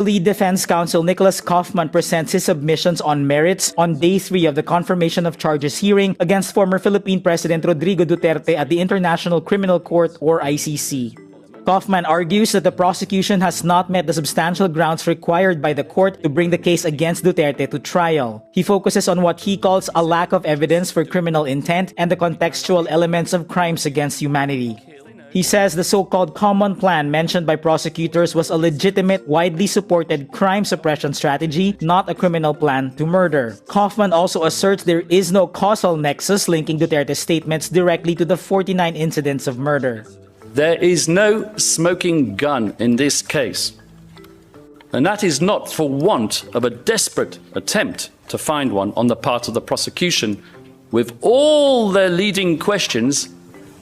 Lead defense counsel Nicholas Kaufman presents his submissions on merits on day 3 of the confirmation of charges hearing against former Philippine President Rodrigo Duterte at the International Criminal Court or ICC. Kaufman argues that the prosecution has not met the substantial grounds required by the court to bring the case against Duterte to trial. He focuses on what he calls a lack of evidence for criminal intent and the contextual elements of crimes against humanity. He says the so-called common plan mentioned by prosecutors was a legitimate, widely supported crime suppression strategy, not a criminal plan to murder. Kaufman also asserts there is no causal nexus linking Duterte's statements directly to the 49 incidents of murder. There is no smoking gun in this case. And that is not for want of a desperate attempt to find one on the part of the prosecution, with all their leading questions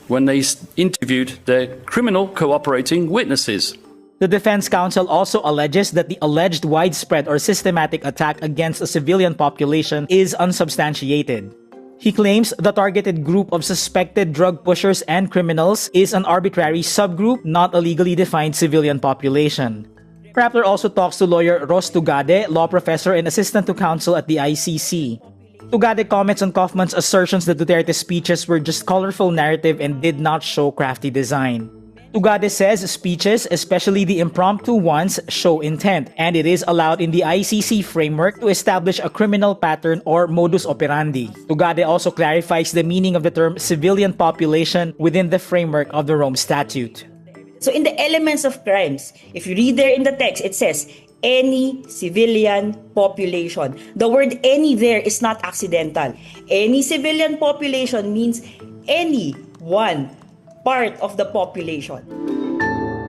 when they interviewed their criminal cooperating witnesses. The defense counsel also alleges that the alleged widespread or systematic attack against a civilian population is unsubstantiated. He claims the targeted group of suspected drug pushers and criminals is an arbitrary subgroup, not a legally defined civilian population. Rappler also talks to lawyer Ros Tugade, law professor and assistant to counsel at the ICC. Tugade comments on Kaufman's assertions that Duterte's speeches were just colorful narrative and did not show crafty design. Tugade says speeches, especially the impromptu ones, show intent, and it is allowed in the ICC framework to establish a criminal pattern or modus operandi. Tugade also clarifies the meaning of the term civilian population within the framework of the Rome Statute. So in the elements of crimes, if you read there in the text, it says, any civilian population. The word any there is not accidental. Any civilian population means any one part of the population.